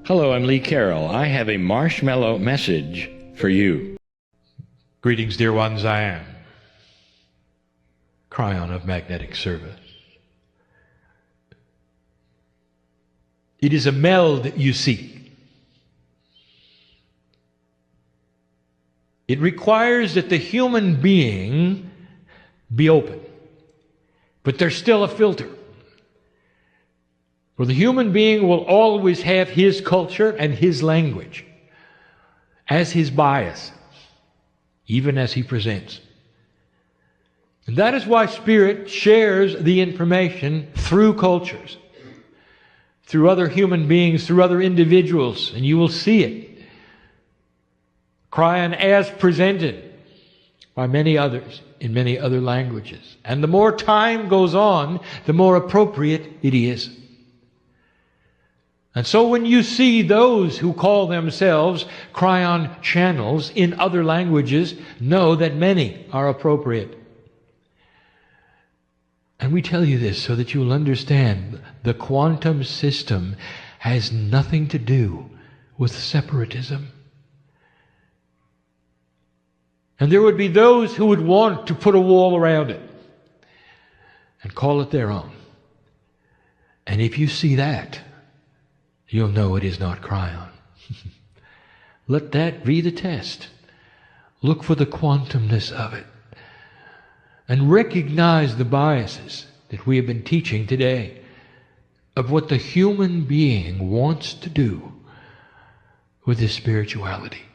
Hello, I'm Lee Carroll. I have a marshmallow message for you. Greetings, dear ones. I am Kryon of Magnetic Service. It is a meld you seek. It requires that the human being be open, but there's still a filter. For the human being will always have his culture and his language as his bias, even as he presents. And that is why Spirit shares the information through cultures, through other human beings, through other individuals, and you will see it. Kryon as presented by many others in many other languages. And the more time goes on, the more appropriate it is. And so when you see those who call themselves Kryon channels in other languages, know that many are appropriate. And we tell you this so that you'll understand the quantum system has nothing to do with separatism. And there would be those who would want to put a wall around it and call it their own. And if you see that, you'll know it is not Kryon. Let that be the test. Look for the quantumness of it. And recognize the biases that we have been teaching today of what the human being wants to do with his spirituality.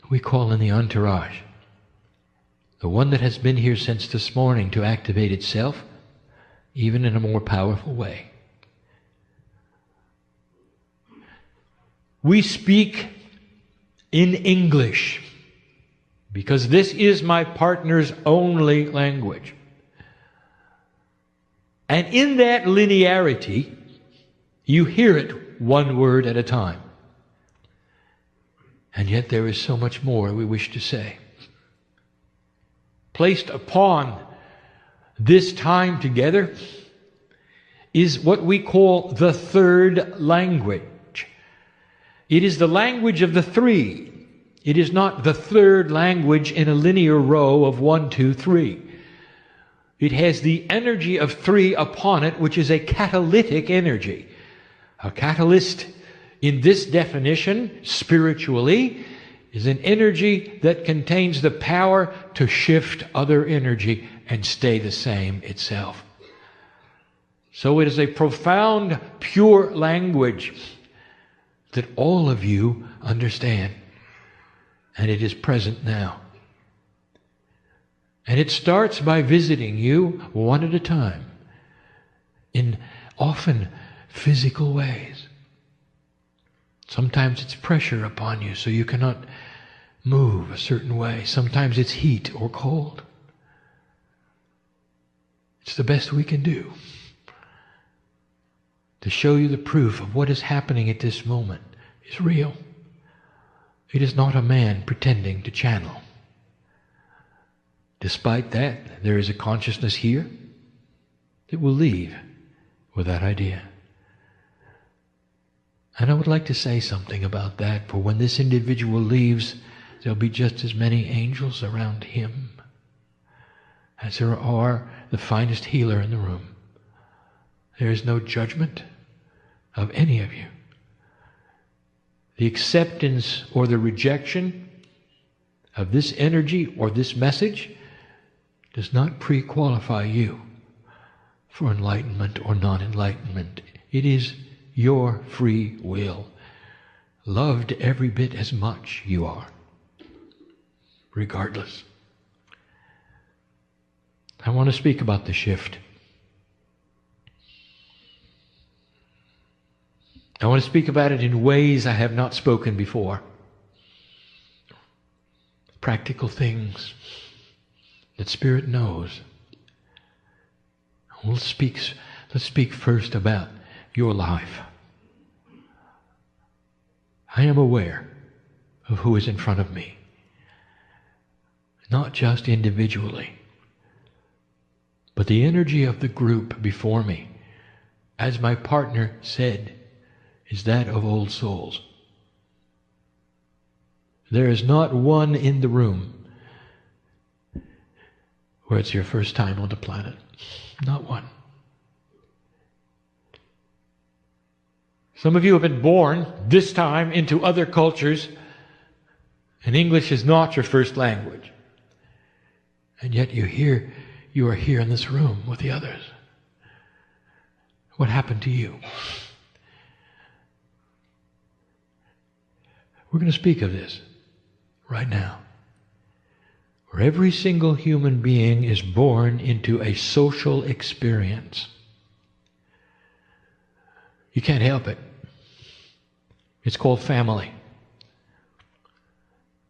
We call in the entourage, the one that has been here since this morning, to activate itself, even in a more powerful way. We speak in English because this is my partner's only language. And in that linearity, you hear it one word at a time. And yet there is so much more we wish to say. Placed upon this time together is what we call the third language. It is the language of the three. It is not the third language in a linear row of 1, 2, 3. It has the energy of three upon it, which is a catalytic energy. A catalyst, in this definition, spiritually, is an energy that contains the power to shift other energy and stay the same itself. So it is a profound, pure language that all of you understand. And it is present now. And it starts by visiting you one at a time in often physical ways. Sometimes it's pressure upon you so you cannot move a certain way. Sometimes it's heat or cold. It's the best we can do to show you the proof of what is happening at this moment is real. It is not a man pretending to channel. Despite that, there is a consciousness here that will leave with that idea. And I would like to say something about that, for when this individual leaves, there'll be just as many angels around him as there are the finest healer in the room. There is no judgment of any of you. The acceptance or the rejection of this energy or this message does not pre-qualify you for enlightenment or non-enlightenment. It is your free will, loved every bit as much you are, regardless. I want to speak about the shift. I want to speak about it in ways I have not spoken before. Practical things that Spirit knows. Let's speak first about your life. I am aware of who is in front of me, not just individually, but the energy of the group before me. As my partner said, is that of old souls. There is not one in the room where it's your first time on the planet. Not one. Some of you have been born this time into other cultures, and English is not your first language. And yet you are here in this room with the others. What happened to you? We're going to speak of this right now. Where every single human being is born into a social experience. You can't help it. It's called family.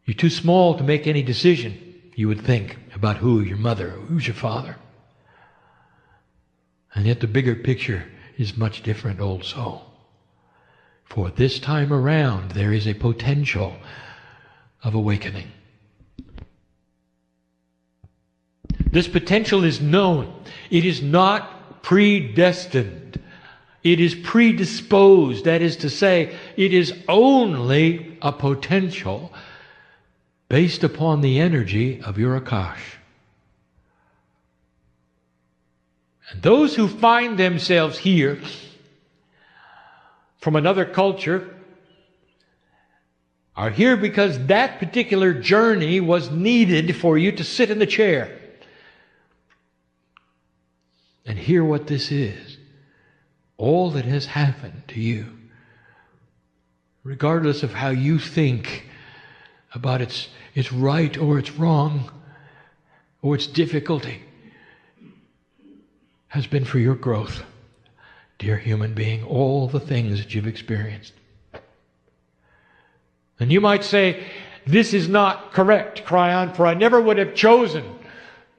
You're too small to make any decision, you would think, about who your mother, who's your father. And yet the bigger picture is much different also. For this time around, there is a potential of awakening. This potential is known. It is not predestined. It is predisposed. That is to say, it is only a potential based upon the energy of your Akash. And those who find themselves here from another culture are here because that particular journey was needed for you to sit in the chair and hear what this is. All that has happened to you, regardless of how you think about its right or its wrong or its difficulty, has been for your growth, dear human being, all the things that you've experienced. And you might say, this is not correct, Kryon, for I never would have chosen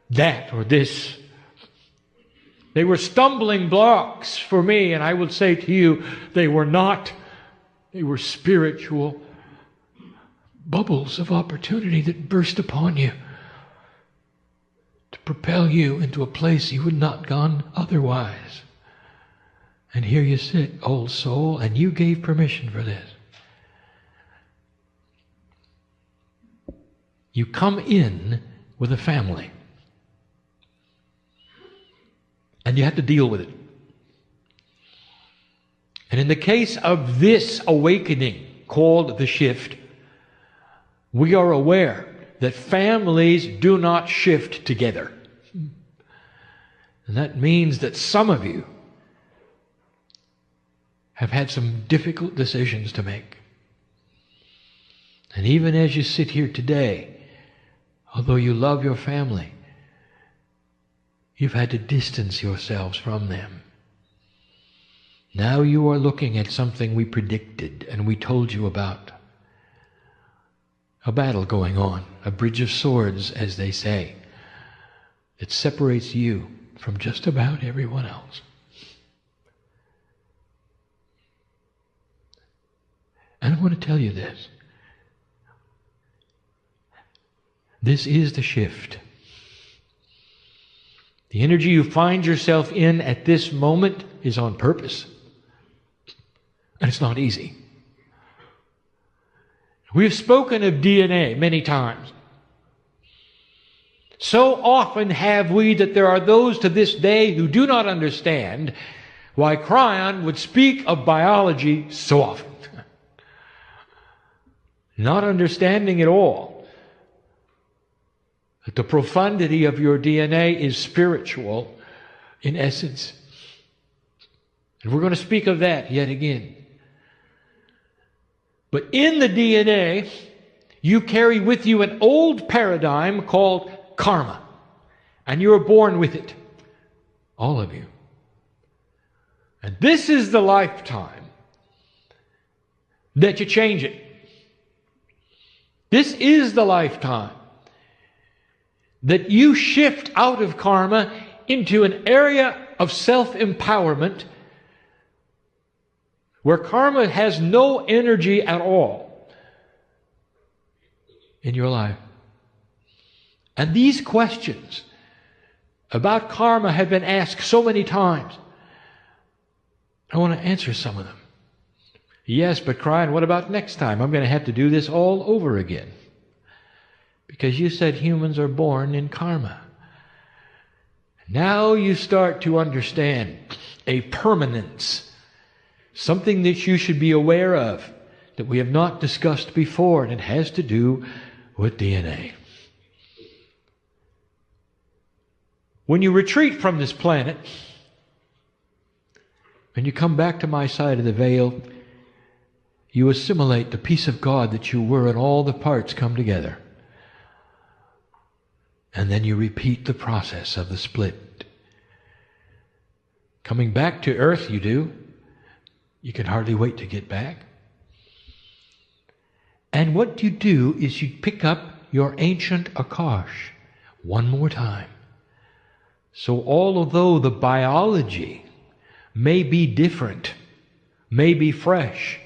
that or this. They were stumbling blocks for me, and I would say to you, they were not. They were spiritual bubbles of opportunity that burst upon you to propel you into a place you would not have gone otherwise. And here you sit, old soul, and you gave permission for this. You come in with a family. And you have to deal with it. And in the case of this awakening called the shift, we are aware that families do not shift together. And that means that some of you have had some difficult decisions to make. And even as you sit here today, although you love your family, you've had to distance yourselves from them. Now you are looking at something we predicted and we told you about. A battle going on, a bridge of swords, as they say, that separates you from just about everyone else. And I want to tell you this. This is the shift. The energy you find yourself in at this moment is on purpose. And it's not easy. We've spoken of DNA many times. So often have we that there are those to this day who do not understand why Kryon would speak of biology so often. Not understanding at all that the profundity of your DNA is spiritual in essence. And we're going to speak of that yet again. But in the DNA, you carry with you an old paradigm called karma. And you are born with it. All of you. And this is the lifetime that you change it. This is the lifetime that you shift out of karma into an area of self-empowerment where karma has no energy at all in your life. And these questions about karma have been asked so many times. I want to answer some of them. Yes, but Kryon, what about next time? I'm going to have to do this all over again. Because you said humans are born in karma. Now you start to understand a permanence, something that you should be aware of, that we have not discussed before, and it has to do with DNA. When you retreat from this planet, and you come back to my side of the veil, you assimilate the peace of God that you were, and all the parts come together. And then you repeat the process of the split. Coming back to earth, you do. You can hardly wait to get back. And what you do is you pick up your ancient Akash one more time. So although the biology may be different, may be fresh,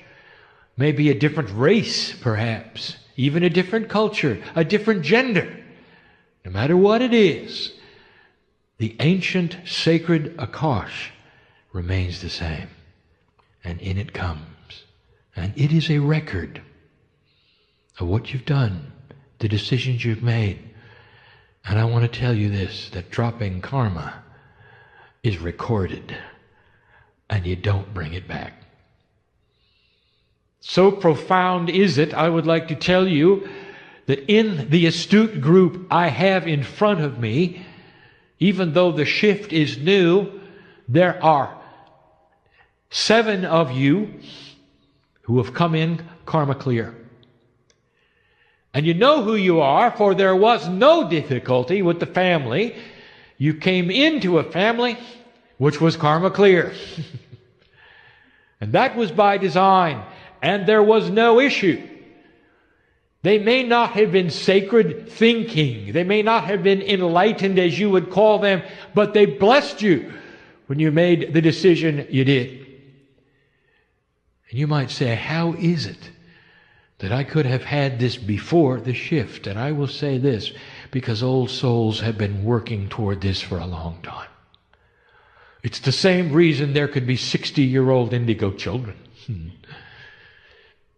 may be a different race perhaps, even a different culture, a different gender, no matter what it is, the ancient sacred Akash remains the same. And in it comes. And it is a record of what you've done, the decisions you've made. And I want to tell you this, that dropping karma is recorded, and you don't bring it back. So profound is it, I would like to tell you that in the astute group I have in front of me, even though the shift is new, there are 7 of you who have come in karma clear. And you know who you are, for there was no difficulty with the family. You came into a family which was karma clear. And that was by design. And there was no issue. They may not have been sacred thinking. They may not have been enlightened, as you would call them, but they blessed you when you made the decision you did. And you might say, how is it that I could have had this before the shift? And I will say this, because old souls have been working toward this for a long time. It's the same reason there could be 60-year-old indigo children.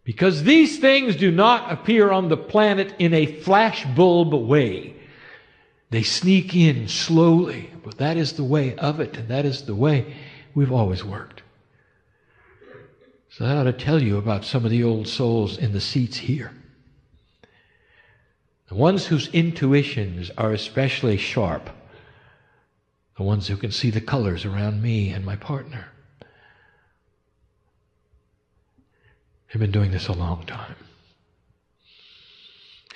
Because these things do not appear on the planet in a flashbulb way. They sneak in slowly, but that is the way of it, and that is the way we've always worked. So that ought to tell you about some of the old souls in the seats here. The ones whose intuitions are especially sharp. The ones who can see the colors around me and my partner. Have been doing this a long time.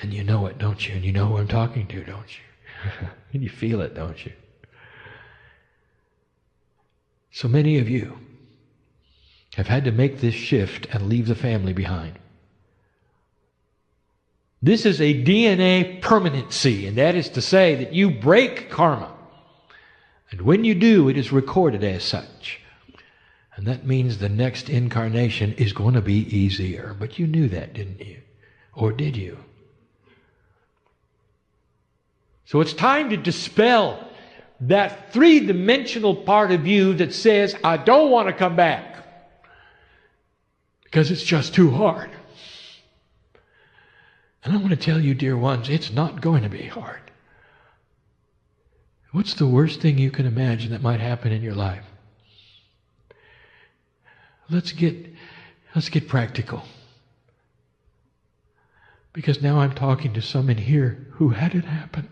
And you know it, don't you? And you know who I'm talking to, don't you? And you feel it, don't you? So many of you have had to make this shift and leave the family behind. This is a DNA permanency, and that is to say that you break karma. And when you do, it is recorded as such. And that means the next incarnation is going to be easier. But you knew that, didn't you? Or did you? So it's time to dispel that three-dimensional part of you that says, I don't want to come back because it's just too hard. And I want to tell you, dear ones, it's not going to be hard. What's the worst thing you can imagine that might happen in your life? Let's get practical. Because now I'm talking to some in here who had it happen.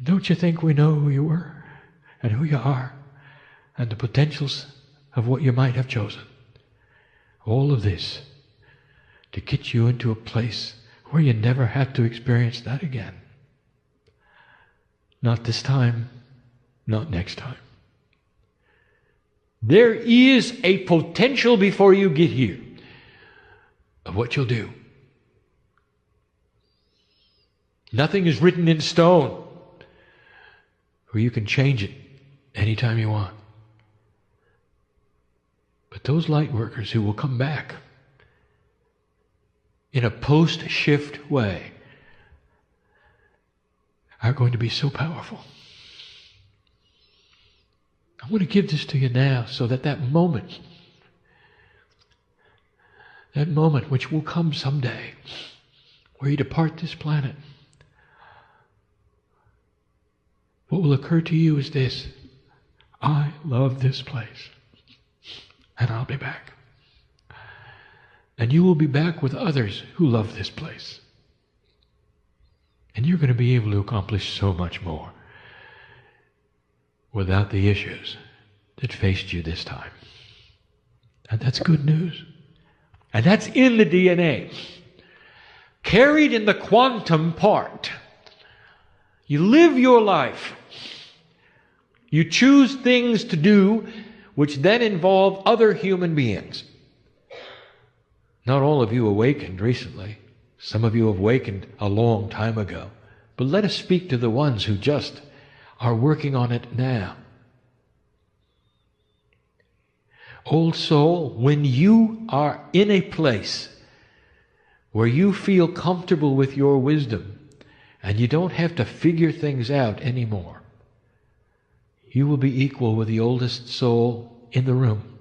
Don't you think we know who you were and who you are and the potentials of what you might have chosen? All of this to get you into a place where you never have to experience that again. Not this time, not next time. There is a potential before you get here of what you'll do. Nothing is written in stone where you can change it anytime you want. But those light workers who will come back in a post-shift way are going to be so powerful. I want to give this to you now so that that moment which will come someday, where you depart this planet, what will occur to you is this: I love this place, and I'll be back. And you will be back with others who love this place. And you're going to be able to accomplish so much more without the issues that faced you this time. And that's good news. And that's in the DNA. Carried in the quantum part. You live your life. You choose things to do which then involve other human beings. Not all of you awakened recently. Some of you have awakened a long time ago. But let us speak to the ones who just are working on it now. Old soul, when you are in a place where you feel comfortable with your wisdom and you don't have to figure things out anymore, you will be equal with the oldest soul in the room.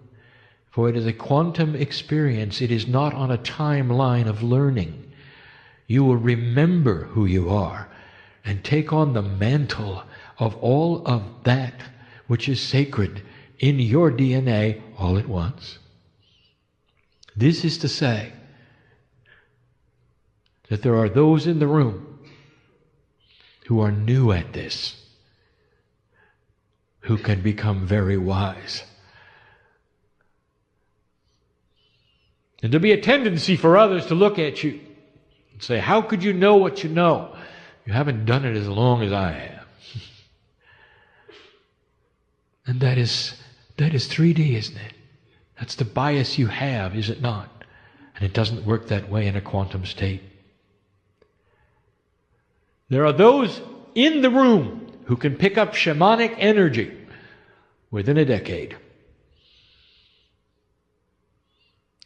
For it is a quantum experience. It is not on a timeline of learning. You will remember who you are and take on the mantle of all of that which is sacred in your DNA all at once. This is to say that there are those in the room who are new at this, who can become very wise. And there'll be a tendency for others to look at you and say, how could you know what you know? You haven't done it as long as I have. And that is 3D, isn't it? That's the bias you have, is it not? And it doesn't work that way in a quantum state. There are those in the room who can pick up shamanic energy within a decade.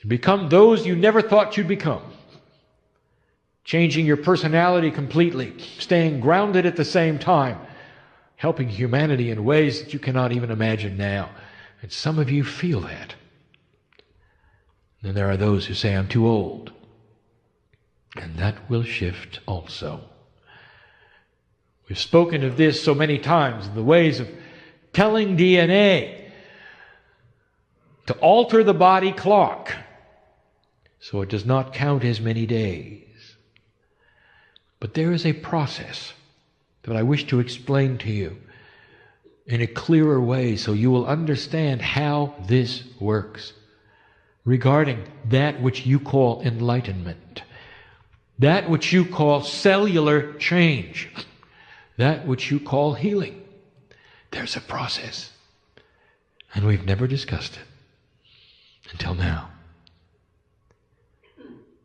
To become those you never thought you'd become. Changing your personality completely, staying grounded at the same time, helping humanity in ways that you cannot even imagine now. And some of you feel that. Then there are those who say, I'm too old. And that will shift also. We've spoken of this so many times, the ways of telling DNA to alter the body clock so it does not count as many days. But there is a process that I wish to explain to you in a clearer way so you will understand how this works regarding that which you call enlightenment, that which you call cellular change, that which you call healing. There's a process, and we've never discussed it until now.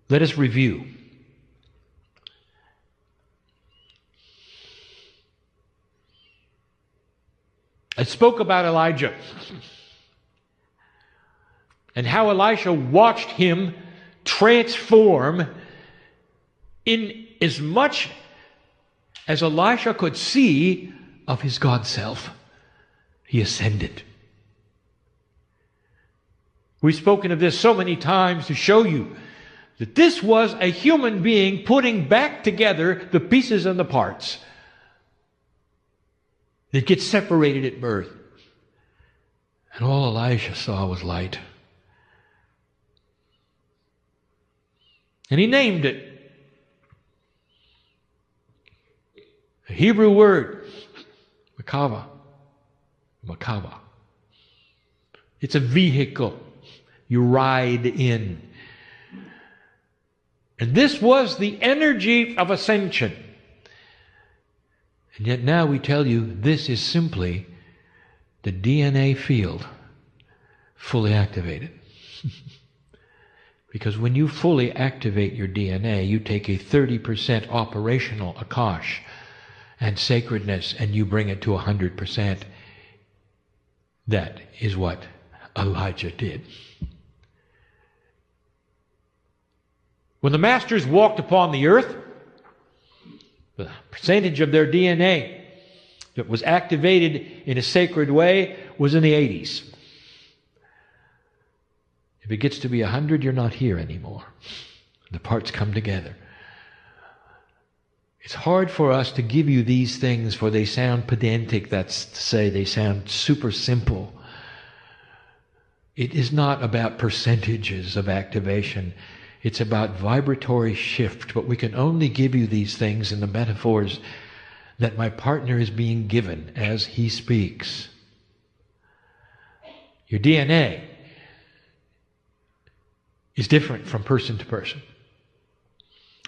Let us review. I spoke about Elijah and how Elisha watched him transform in as much as Elisha could see of his God self. He ascended. We've spoken of this so many times to show you that this was a human being putting back together the pieces and the parts that get separated at birth. And all Elisha saw was light. And he named it. A Hebrew word, Makava. Makava. It's a vehicle you ride in. And this was the energy of ascension. And yet now we tell you this is simply the DNA field fully activated. Because when you fully activate your DNA, you take a 30% operational akash and sacredness and you bring it to 100%. That is what Elijah did. When the masters walked upon the earth, the percentage of their DNA that was activated in a sacred way was in the 80s. If it gets to be 100, you're not here anymore. The parts come together. It's hard for us to give you these things, for they sound pedantic. That's to say, they sound super simple. It is not about percentages of activation. It's about vibratory shift. But we can only give you these things in the metaphors that my partner is being given as he speaks. Your DNA is different from person to person.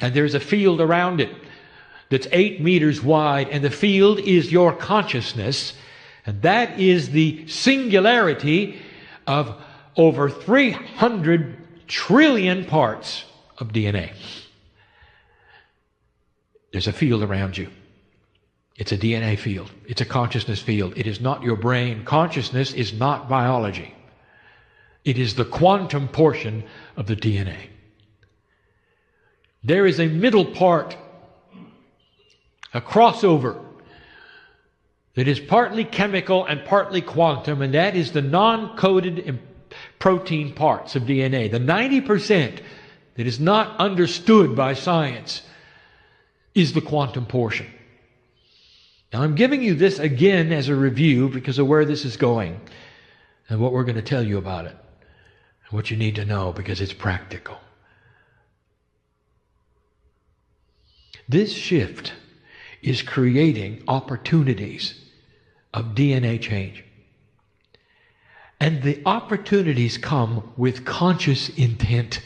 And there's a field around it that's 8 meters wide, and the field is your consciousness, and that is the singularity of over 300 trillion parts of DNA. There's a field around you. It's a DNA field. It's a consciousness field. It is not your brain. Consciousness is not biology. It is the quantum portion of the DNA. There is a middle part, a crossover, that is partly chemical and partly quantum, and that is the non-coded protein parts of DNA. The 90% that is not understood by science is the quantum portion. Now, I'm giving you this again as a review because of where this is going and what we're going to tell you about it and what you need to know, because it's practical. This shift is creating opportunities of DNA change. And the opportunities come with conscious intent.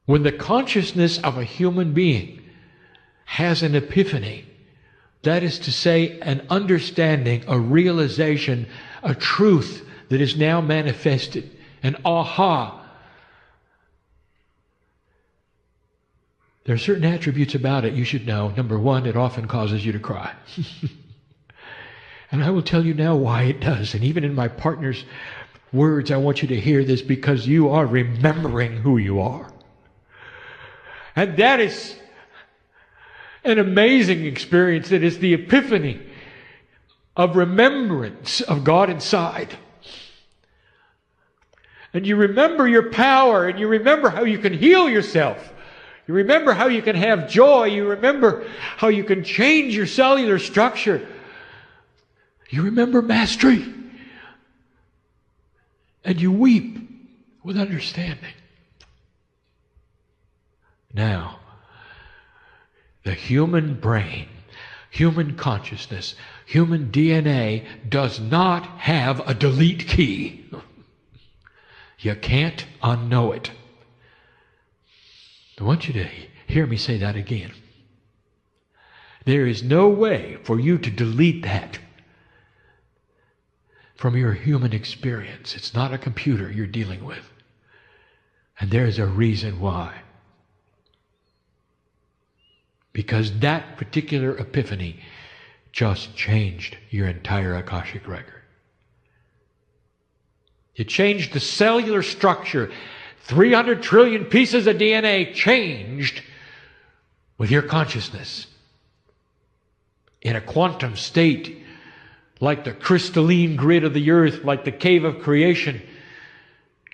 When the consciousness of a human being has an epiphany, that is to say, an understanding, a realization, a truth that is now manifested, an aha. There are certain attributes about it you should know. Number one, it often causes you to cry. And I will tell you now why it does. And even in my partner's words, I want you to hear this, because you are remembering who you are. And that is an amazing experience. That is the epiphany of remembrance of God inside. And you remember your power, and you remember how you can heal yourself. You remember how you can have joy. You remember how you can change your cellular structure. You remember mastery. And you weep with understanding. Now, the human brain, human consciousness, human DNA does not have a delete key. You can't unknow it. I want you to hear me say that again. There is no way for you to delete that from your human experience. It's not a computer you're dealing with. And there's a reason why. Because that particular epiphany just changed your entire Akashic record. It changed the cellular structure. 300 trillion pieces of DNA changed with your consciousness. In a quantum state, like the crystalline grid of the earth, like the cave of creation,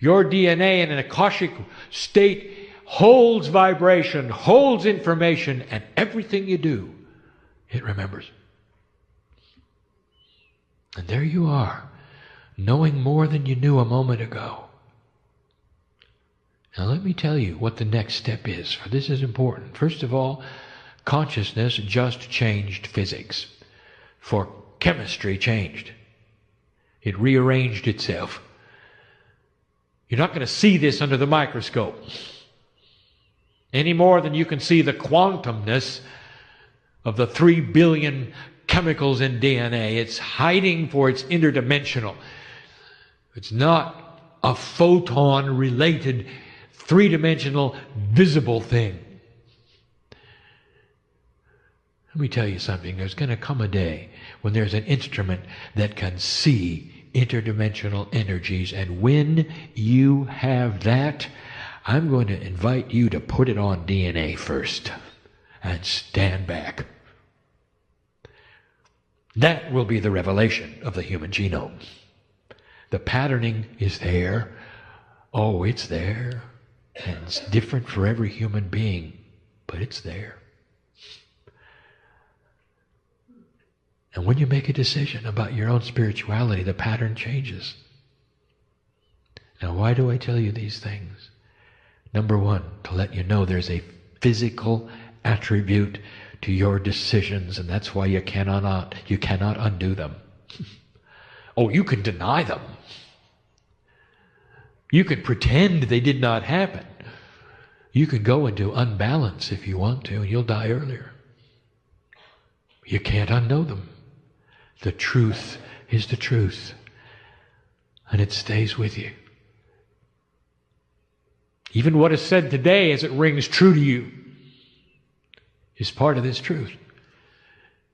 your DNA in an Akashic state holds vibration, holds information, and everything you do, it remembers. And there you are, knowing more than you knew a moment ago. Now let me tell you what the next step is, for this is important. First of all, consciousness just changed physics, for chemistry changed. It rearranged itself. You're not going to see this under the microscope any more than you can see the quantumness of the 3 billion chemicals in DNA. It's hiding, for it's interdimensional. It's not a photon-related, three-dimensional, visible thing. Let me tell you something. There's going to come a day when there's an instrument that can see interdimensional energies. And when you have that, I'm going to invite you to put it on DNA first and stand back. That will be the revelation of the human genome. The patterning is there. Oh, it's there. And it's different for every human being, but it's there. And when you make a decision about your own spirituality, the pattern changes. Now, why do I tell you these things? Number one, to let you know there's a physical attribute to your decisions, and that's why you cannot undo them. Oh, you can deny them. You can pretend they did not happen. You can go into unbalance if you want to, and you'll die earlier. You can't unknow them. The truth is the truth, and it stays with you. Even what is said today as it rings true to you is part of this truth.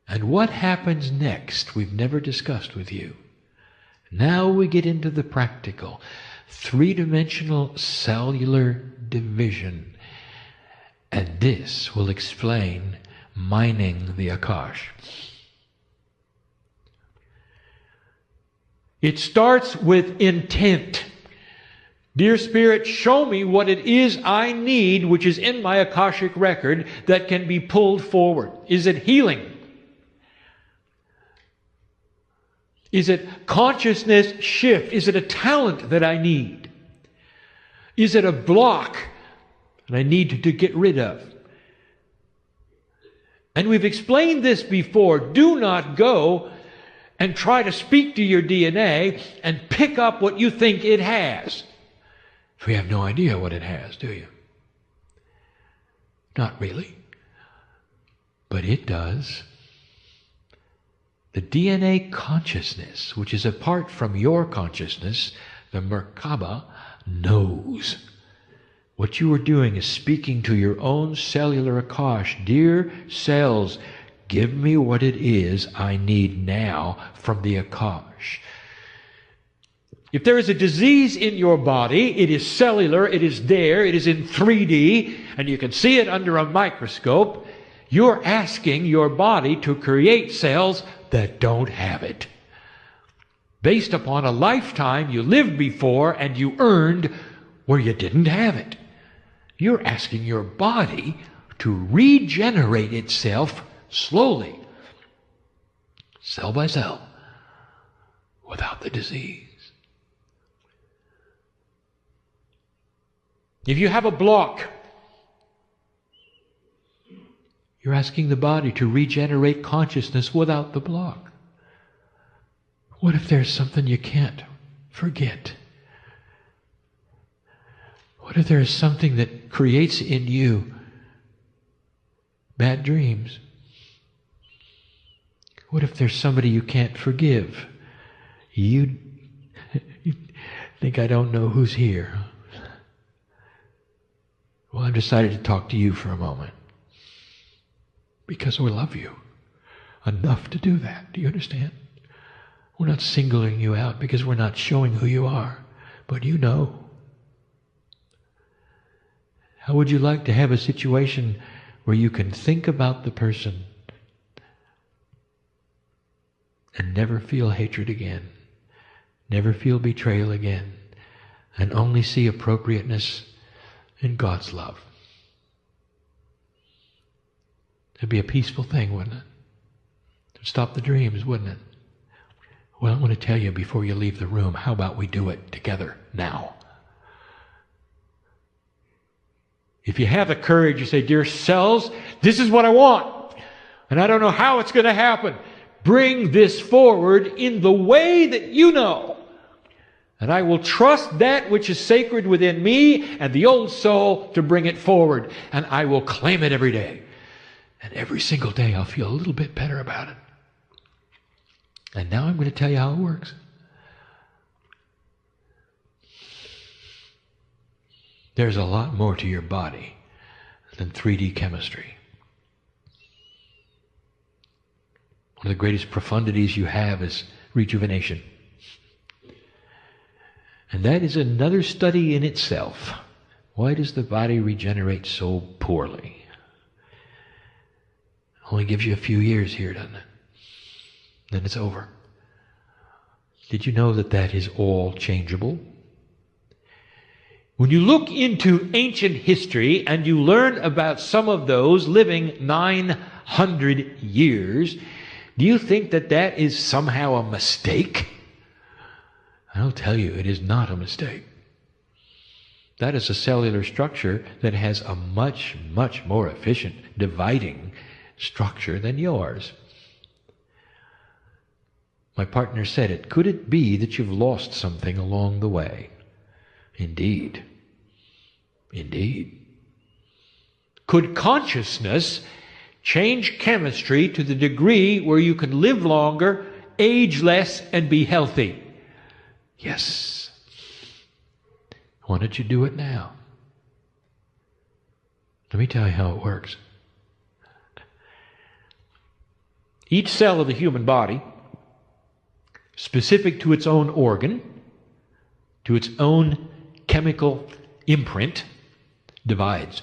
And what happens next, we've never discussed with you. Now we get into the practical, three-dimensional cellular division. And this will explain mining the Akash. It starts with intent. Dear Spirit, show me what it is I need, which is in my Akashic record, that can be pulled forward. Is it healing? Is it consciousness shift? Is it a talent that I need? Is it a block that I need to get rid of? And we've explained this before. Do not go and try to speak to your DNA and pick up what you think it has. We have no idea what it has, do you? Not really. But it does. The DNA consciousness, which is apart from your consciousness, the Merkaba, knows. What you are doing is speaking to your own cellular Akash. Dear cells, give me what it is I need now from the Akash. If there is a disease in your body, it is cellular, it is there, it is in 3D, and you can see it under a microscope. You're asking your body to create cells that don't have it, based upon a lifetime you lived before and you earned where you didn't have it. You're asking your body to regenerate itself slowly, cell by cell, without the disease. If you have a block, you're asking the body to regenerate consciousness without the block. What if there's something you can't forget? What if there's something that creates in you bad dreams? What if there's somebody you can't forgive? You think I don't know who's here. Well, I've decided to talk to you for a moment because we love you enough to do that. Do you understand? We're not singling you out because we're not showing who you are, but you know. How would you like to have a situation where you can think about the person and never feel hatred again, never feel betrayal again, and only see appropriateness in God's love? It'd be a peaceful thing, wouldn't it? It'd stop the dreams, wouldn't it? Well, I want to tell you before you leave the room, how about we do it together now? If you have the courage, you say, dear cells, this is what I want, and I don't know how it's going to happen. Bring this forward in the way that you know. And I will trust that which is sacred within me and the old soul to bring it forward. And I will claim it every day. And every single day I'll feel a little bit better about it. And now I'm going to tell you how it works. There's a lot more to your body than 3D chemistry. One of the greatest profundities you have is rejuvenation. And that is another study in itself. Why does the body regenerate so poorly? Only gives you a few years here, doesn't it? then it's over. Did you know that that is all changeable? When you look into ancient history and you learn about some of those living 900 years, do you think that that is somehow a mistake? I'll tell you, it is not a mistake. That is a cellular structure that has a much, much more efficient dividing structure than yours. My partner said it. Could it be that you've lost something along the way? Indeed. Indeed. Could consciousness change chemistry to the degree where you can live longer, age less, and be healthy? Yes. Why don't you do it now? Let me tell you how it works. Each cell of the human body, specific to its own organ, to its own chemical imprint, divides.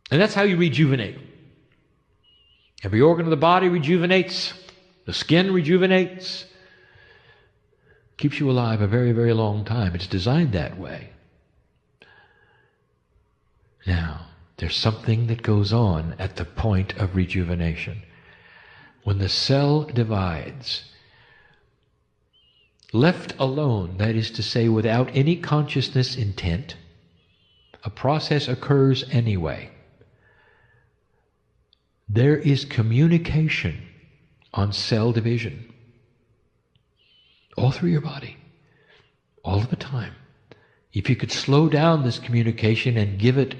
And that's how you rejuvenate. Every organ of the body rejuvenates. The skin rejuvenates. Keeps you alive a very, very long time. It's designed that way. Now, there's something that goes on at the point of rejuvenation. When the cell divides, left alone, that is to say, without any consciousness intent, a process occurs anyway. There is communication on cell division all through your body, all of the time. If you could slow down this communication and give it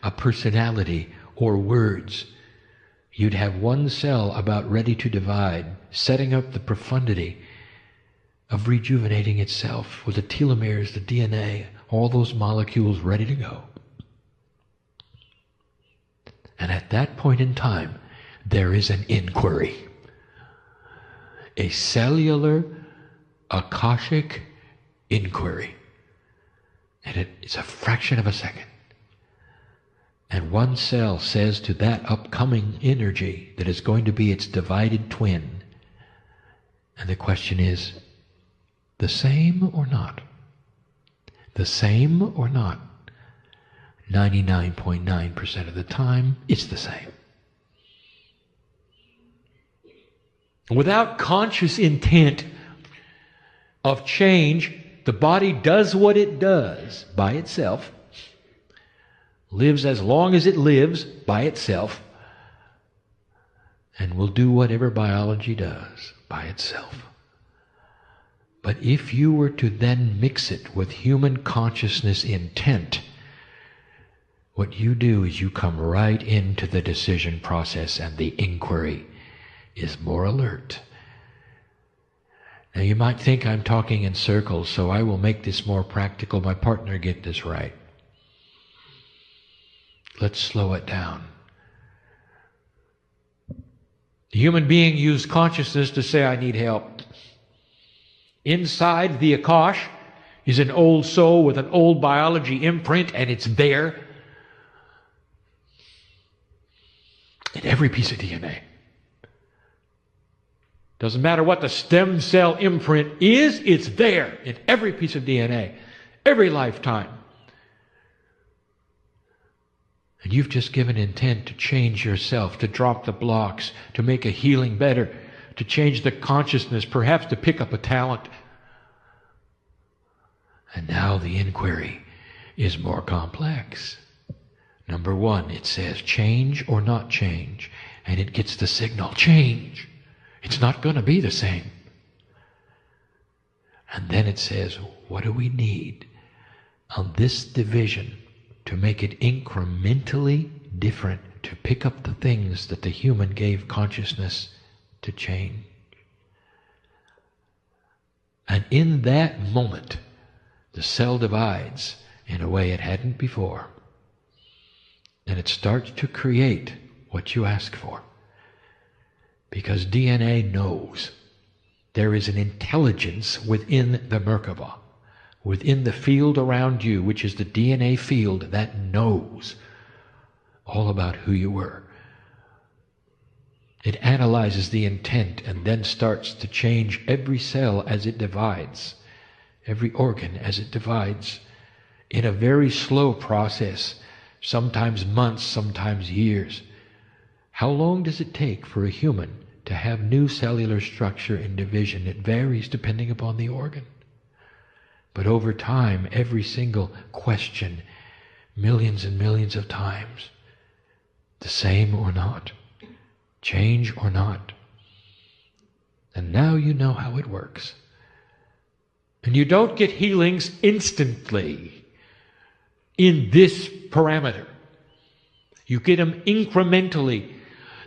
a personality or words, you'd have one cell about ready to divide, setting up the profundity of rejuvenating itself with the telomeres, the DNA, all those molecules ready to go. And at that point in time, there is an inquiry. A cellular, akashic inquiry. And it's a fraction of a second. And one cell says to that upcoming energy that is going to be its divided twin, and the question is, the same or not? The same or not? 99.9% of the time, it's the same. Without conscious intent of change, the body does what it does by itself, lives as long as it lives by itself, and will do whatever biology does by itself. But if you were to then mix it with human consciousness intent, what you do is you come right into the decision process, and the inquiry is more alert. Now you might think I'm talking in circles, so I will make this more practical. My partner get this right. Let's slow it down. The human being used consciousness to say, I need help. Inside the Akash is an old soul with an old biology imprint, and it's there in every piece of DNA. Doesn't matter what the stem cell imprint is, it's there in every piece of DNA, every lifetime. And you've just given intent to change yourself, to drop the blocks, to make a healing better, to change the consciousness, perhaps to pick up a talent. And now the inquiry is more complex. Number one, it says change or not change, and it gets the signal, change. It's not going to be the same. And then it says, what do we need on this division to make it incrementally different, to pick up the things that the human gave consciousness to change? And in that moment, the cell divides in a way it hadn't before. And it starts to create what you ask for. Because DNA knows. There is an intelligence within the Merkaba, within the field around you, which is the DNA field that knows all about who you were. It analyzes the intent and then starts to change every cell as it divides, every organ as it divides, in a very slow process, sometimes months, sometimes years. How long does it take for a human to have new cellular structure and division? It varies depending upon the organ. But over time, every single question, millions and millions of times, the same or not, change or not. And now you know how it works. And you don't get healings instantly in this parameter. You get them incrementally.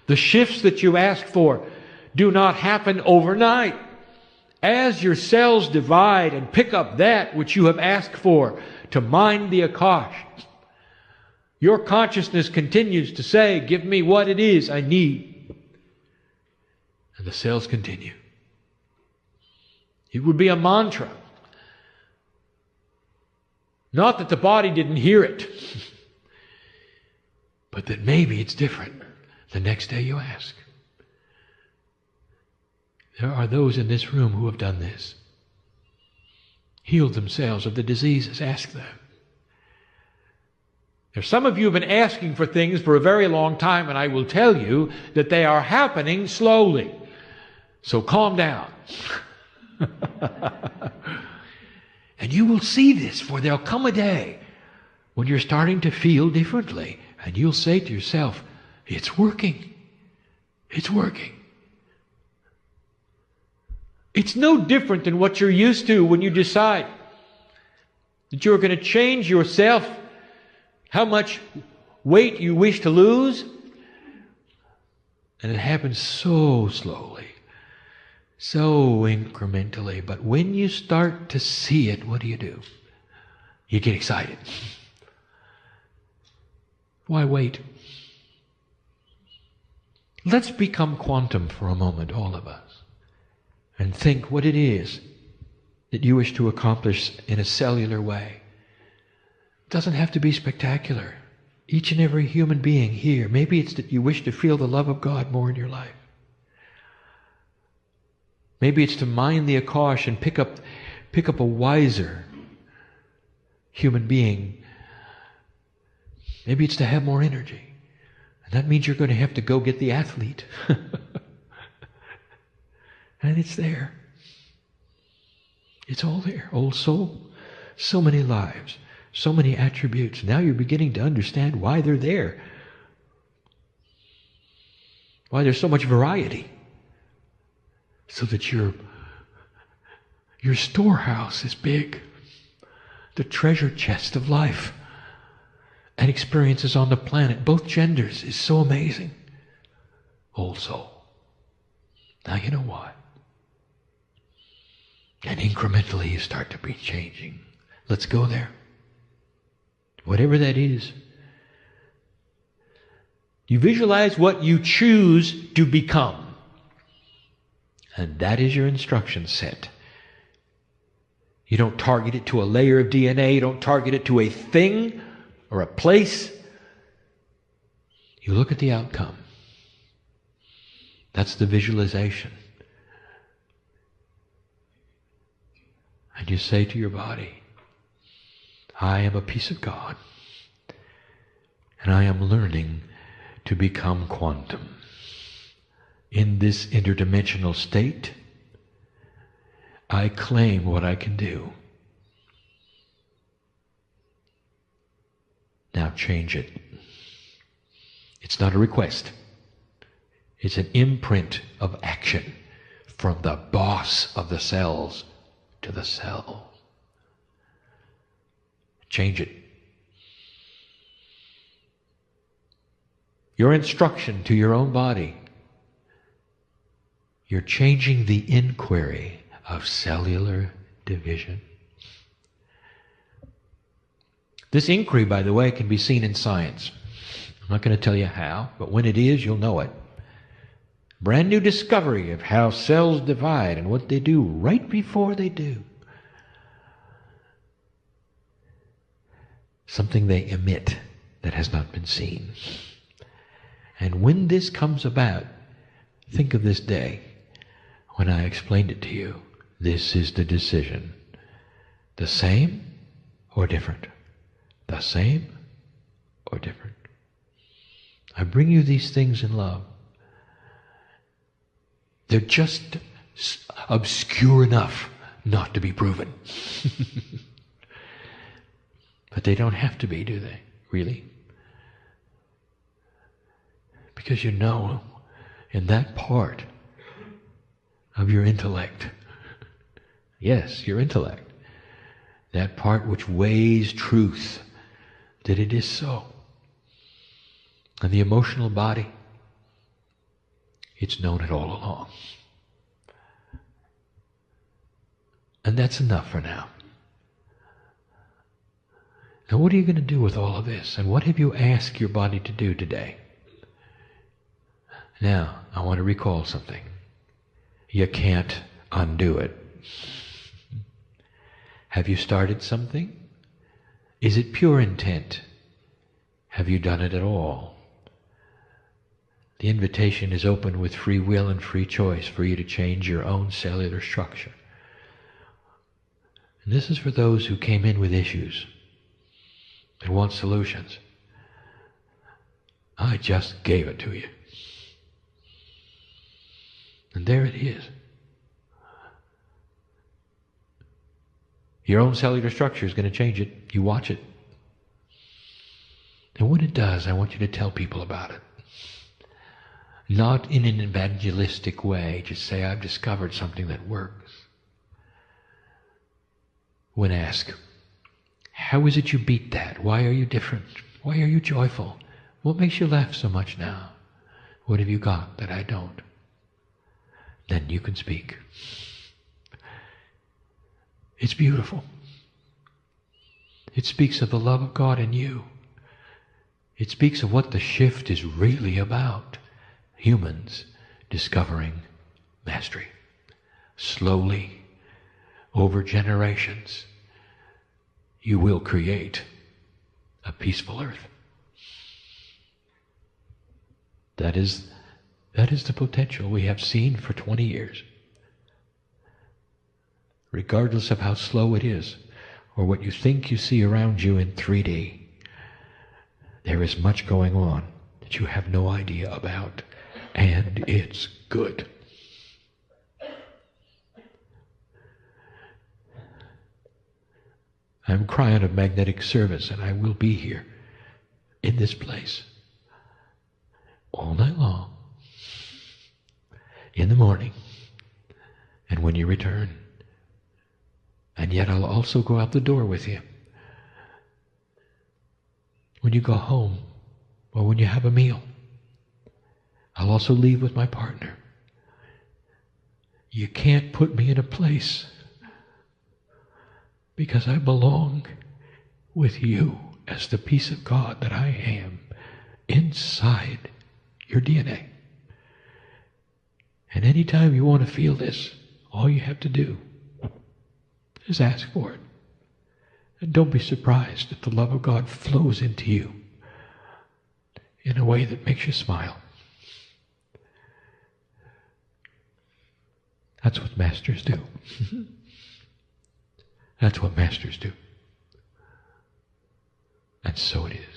The shifts that you ask for do not happen overnight. As your cells divide and pick up that which you have asked for to mind the Akash, your consciousness continues to say, give me what it is I need. And the cells continue. It would be a mantra. Not that the body didn't hear it, but that maybe it's different the next day you ask. There are those in this room who have done this. Healed themselves of the diseases. Ask them. There's some of you have been asking for things for a very long time, and I will tell you that they are happening slowly. So calm down. And you will see this, for there'll come a day when you're starting to feel differently, and you'll say to yourself, it's working. It's working. It's no different than what you're used to when you decide that you're going to change yourself, how much weight you wish to lose. And it happens so slowly, so incrementally. But when you start to see it, what do? You get excited. Why wait? Let's become quantum for a moment, all of us, and think what it is that you wish to accomplish in a cellular way. It doesn't have to be spectacular. Each and every human being here, maybe it's that you wish to feel the love of God more in your life. Maybe it's to mind the Akash and pick up a wiser human being. Maybe it's to have more energy. And that means you're going to have to go get the athlete. And it's there. It's all there. Old soul. So many lives. So many attributes. Now you're beginning to understand why they're there. Why there's so much variety. So that your storehouse is big. The treasure chest of life and experiences on the planet, both genders, is so amazing. Old soul. Now you know why. And incrementally you start to be changing. Let's go there. Whatever that is. You visualize what you choose to become. And that is your instruction set. You don't target it to a layer of DNA. You don't target it to a thing or a place. You look at the outcome. That's the visualization. And you say to your body, I am a piece of God, and I am learning to become quantum. In this interdimensional state, I claim what I can do. Now change it. It's not a request. It's an imprint of action from the boss of the cells to the cell. Change it. Your instruction to your own body. You're changing the inquiry of cellular division. This inquiry, by the way, can be seen in science. I'm not going to tell you how, but when it is, you'll know it. Brand new discovery of how cells divide and what they do right before they do. Something they emit that has not been seen. And when this comes about, Think of this day when I explained it to you. This is the decision. The same or different? The same or different? I bring you these things in love. They're just obscure enough not to be proven. But they don't have to be, do they? Really? Because you know, in that part of your intellect, yes, your intellect, that part which weighs truth, that it is so. And the emotional body, it's known it all along. And that's enough for now. Now what are you going to do with all of this? And what have you asked your body to do today? Now, I want to recall something. You can't undo it. Have you started something? Is it pure intent? Have you done it at all? The invitation is open with free will and free choice for you to change your own cellular structure. And this is for those who came in with issues and want solutions. I just gave it to you. And there it is. Your own cellular structure is going to change it. You watch it. And when it does, I want you to tell people about it. Not in an evangelistic way. Just say, I've discovered something that works. When asked, how is it you beat that? Why are you different? Why are you joyful? What makes you laugh so much now? What have you got that I don't? Then you can speak. It's beautiful. It speaks of the love of God in you. It speaks of what the shift is really about. Humans discovering mastery. Slowly, over generations, you will create a peaceful earth. That is the potential we have seen for 20 years. Regardless of how slow it is, or what you think you see around you in 3D, there is much going on that you have no idea about, and it's good. I'm Kryon of magnetic service, and I will be here in this place all night long, in the morning, and when you return. And yet I'll also go out the door with you. When you go home, or when you have a meal, I'll also leave with my partner. You can't put me in a place, because I belong with you as the peace of God that I am inside your DNA. And anytime you want to feel this, all you have to do is ask for it. And don't be surprised if the love of God flows into you in a way that makes you smile. That's what masters do. That's what masters do. And so it is.